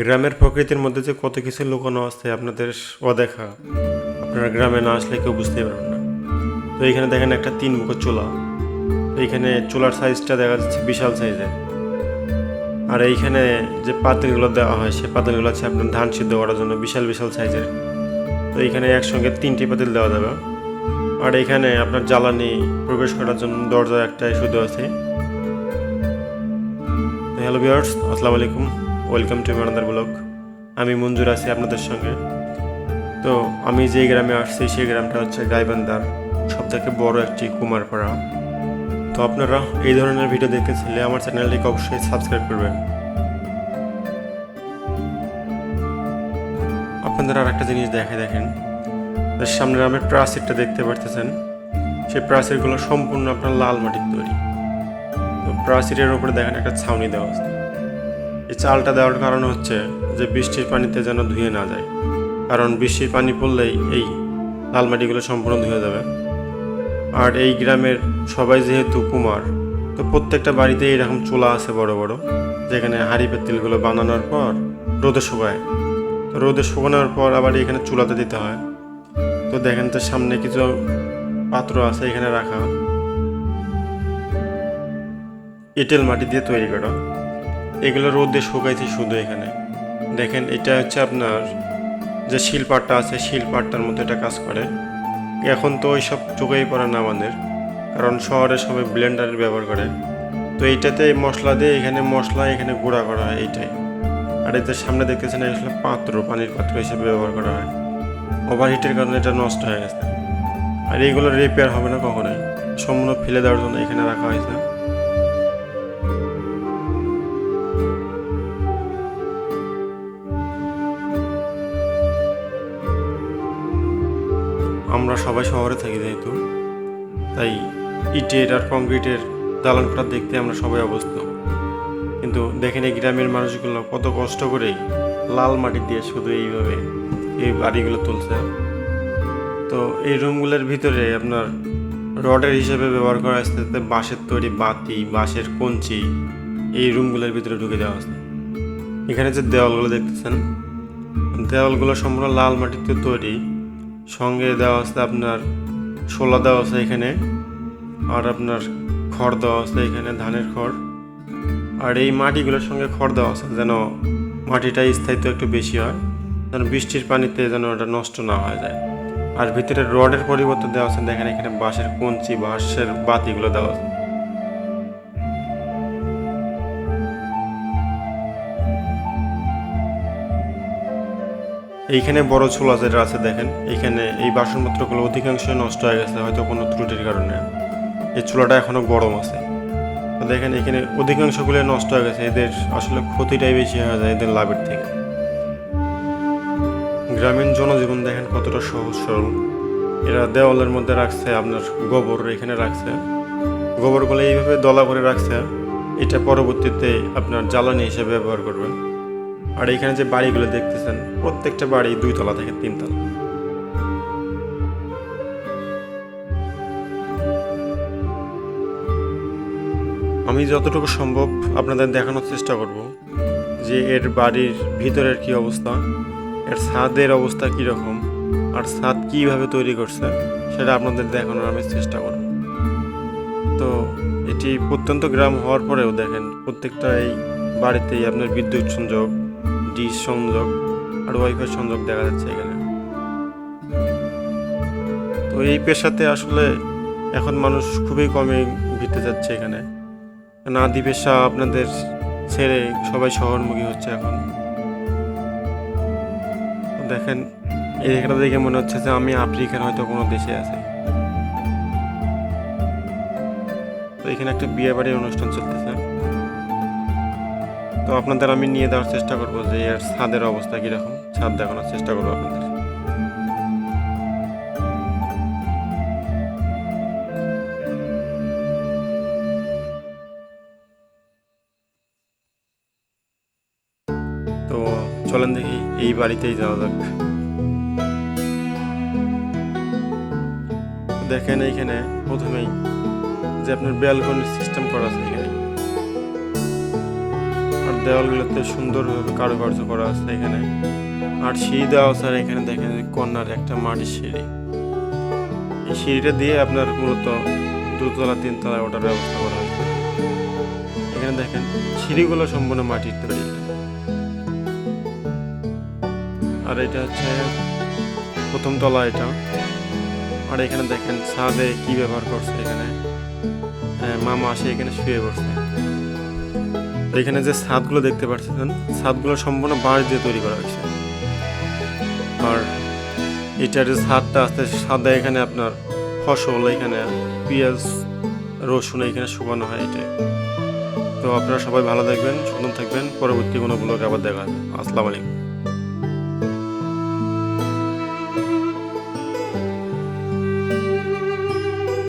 গ্রামের প্রকৃতির মধ্যে যে কত কিছু লুকানো আছে আপনাদের অদেখা, আপনারা গ্রামে না আসলে কেউ বুঝতেই পারবেন না। তো এইখানে দেখেন একটা 3 মুখো চুলা। তো এইখানে চুলার সাইজটা দেখা যাচ্ছে বিশাল সাইজের। আর এইখানে যে পাতিলগুলো দেওয়া হয় সেই পাতিলগুলো আছে আপনার ধান সিদ্ধ করার জন্য বিশাল বিশাল সাইজের। তো এইখানে একসঙ্গে 3টি পাতিল দেওয়া যাবে। আর এইখানে আপনার জ্বালানি প্রবেশ করার জন্য দরজা একটাই শুধু আছে। তো হ্যালো ভিউয়ার্স, আসসালামু আলাইকুম, ওয়েলকাম টু মাই ব্লগ। আমি মঞ্জুর আছি আপনাদের সঙ্গে। তো আমি যেই গ্রামে আসছি সেই গ্রামটা হচ্ছে গাইবান্ধার সবথেকে বড় একটি কুমারপাড়া। তো আপনারা এই ধরনের ভিডিও দেখতে চাইলে আমার চ্যানেলটিকে অবশ্যই সাবস্ক্রাইব করবেন। আপনাদের আর একটা জিনিস দেখেন, সামনে আমার প্রাচীরটা দেখতে পারতেছেন। সেই প্রাচীরগুলো সম্পূর্ণ আপনার লাল মাটির তৈরি। তো প্রাচীরের উপরে দেখেন একটা ছাউনি দেওয়া আছে। এই চালটা দেওয়ার কারণ হচ্ছে যে বৃষ্টির পানিতে যেন ধুয়ে না যায়, কারণ বৃষ্টির পানি পড়লেই এই লাল মাটিগুলো সম্পূর্ণ ধুয়ে যাবে। আর এই গ্রামের সবাই যেহেতু কুমার, তো প্রত্যেকটা বাড়িতে এরকম চুলা আছে বড় বড়, যেখানে হাঁড়ি পাতিলগুলো বানানোর পর রোদে শুকায়। তো রোদে শুকানোর পর আবার এখানে চুলাতে দিতে হয়। তো দেখেন তো সামনে কিছু পাত্র আছে এখানে রাখা, এঁটেল মাটি দিয়ে তৈরি করা। এগুলো রোদে শুকাইছে শুধু এখানে। দেখেন এটা হচ্ছে আপনার যে শিলপাটটা আছে শিলপাটটার মতো এটা কাজ করে। এখন তো ওই সব চোখেই পড়ে না আমাদের, কারণ শহরে সবাই ব্লেন্ডারের ব্যবহার করে। তো এইটাতে মশলা দিয়ে এখানে গুঁড়া করা হয় এইটাই। আর এতে সামনে দেখতেছেন আসলে পাত্র, পানির পাত্র হিসেবে ব্যবহার করা হয়। ওভারহিটের কারণে এটা নষ্ট হয়ে গেছে। আর এইগুলো রিপেয়ার হবে না কখনোই, সম্পূর্ণ ফেলে দেওয়ার জন্য এখানে রাখা হয়েছে। আমরা সবাই শহরে থাকি যেহেতু, তাই ইটের আর কংক্রিটের দালান কোঠা দেখতে আমরা সবাই অভ্যস্ত। কিন্তু দেখেন এই গ্রামের মানুষগুলো কত কষ্ট করেই লাল মাটি দিয়ে শুধু এইভাবে এই বাড়িগুলো তুলছে। তো এই রুমগুলোর ভিতরে আপনার রডের হিসেবে ব্যবহার করা আসতে বাঁশের তৈরি বাতি, বাঁশের কঞ্চি এই রুমগুলোর ভিতরে ঢুকে দেওয়া আছে। এখানে যে দেওয়ালগুলো দেখতেছেন, দেওয়ালগুলো সম্পূর্ণ লাল মাটিতে তৈরি। সঙ্গে দেওয়া আছে আপনার শোলা দেওয়া আছে এখানে, আর আপনার খড় দেওয়া আছে এখানে, ধানের খড়। আর এই মাটিগুলোর সঙ্গে খড় দেওয়া আছে যেন মাটিটা স্থায়িত্ব একটু বেশি হয়, যেন বৃষ্টির পানিতে যেন ওটা নষ্ট না হয়ে যায়। আর ভিতরে রডের পরিবর্তে দেওয়া আছে দেখেন এখানে বাঁশের কঞ্চি, বাঁশের বাতিগুলো দেওয়া আছে। এইখানে বড় ছোলা যেটা আছে দেখেন, এইখানে এই বাসনপত্রগুলো অধিকাংশই নষ্ট হয়ে গেছে হয়তো কোনো ত্রুটির কারণে। এই চুলাটা এখনো গরম আছে। তো দেখেন এখানে অধিকাংশগুলো নষ্ট হয়ে গেছে। এদের আসলে ক্ষতিটাই বেশি হয়ে যায় এদের লাভের থেকে। গ্রামীণ জনজীবন দেখেন কতটা সহজ সরল। এরা দেওয়ালের মধ্যে রাখছে আপনার গোবর, এখানে রাখছে গোবরগুলো এইভাবে দলা করে রাখছে। এটা পরবর্তীতে আপনার জ্বালানি হিসেবে ব্যবহার করবেন। আর এখানে যে বাড়িগুলো দেখতেছেন প্রত্যেকটা বাড়ি 2 তলা থেকে 3 তলা। আমি যতটুকু সম্ভব আপনাদের দেখানোর চেষ্টা করব যে এর বাড়ির ভিতরের কি অবস্থা, এর ছাদের অবস্থা কীরকম, আর ছাদ কীভাবে তৈরি করছে সেটা আপনাদের দেখানোর আমি চেষ্টা করব। তো এটি প্রত্যন্ত গ্রাম হওয়ার পরেও দেখেন প্রত্যেকটা এই বাড়িতেই আপনার বিদ্যুৎ সংযোগ, ডিশ সংযোগ আর ওয়াইফাই সংযোগ দেখা যাচ্ছে এখানে। তো এই পেশাতে আসলে এখন মানুষ খুবই কমই ভিড়তে যাচ্ছে এখানে। আদি পেশা আপনাদের ছেড়ে সবাই শহরমুখী হচ্ছে এখন। দেখেন এই জায়গাটা দেখে মনে হচ্ছে যে আমি আফ্রিকার হয়তো কোনো দেশে আছি। তো এখানে একটা বিয়ে বাড়ির অনুষ্ঠান চলতেছে। তো আপনাদের আমি নিয়ে দেওয়ার চেষ্টা করবো যে এর ছাদের অবস্থা কীরকম, ছাদ দেখানোর চেষ্টা করবো আপনাদের। তো চলেন দেখি এই বাড়িতেই যাওয়া যাক। দেখেন এইখানে প্রথমেই যে আপনার ব্যালকনির সিস্টেম করা আছে এখানে। আর দেওয়ালগুলোতে সুন্দরভাবে কারুকার্য করা আছে এখানে। আর সিঁড়ি দেওয়া আছে, আর এখানে দেখেন কর্নার একটা মাটির সিঁড়ি। এই সিঁড়িটা দিয়ে আপনার মূলত 2তলা 3তলায় ওঠার ব্যবস্থা করা হয়েছে। এখানে দেখেন সিঁড়িগুলো সম্পূর্ণ মাটির তৈরি। আর এটা হচ্ছে প্রথম তলা এটা। আর এখানে দেখেন ছাদে কি ব্যবহার করছে এখানে। মামা আসে এখানে শুয়ে পড়ছে। তো এখানে যে ছাদগুলো দেখতে পাচ্ছেন, ছাদগুলো সম্পূর্ণ বাঁশ দিয়ে তৈরি করা হয়েছে। আর এটার যে ছাদটা আছে, ছাদে এখানে আপনার ফসল, এখানে পেঁয়াজ রসুন এখানে শুকানো হয় এটাই। তো আপনারা সবাই ভালো থাকবেন, সুন্দর থাকবেন। পরবর্তী কোনো ব্লগে আবার দেখা হবে। আসসালামু আলাইকুম।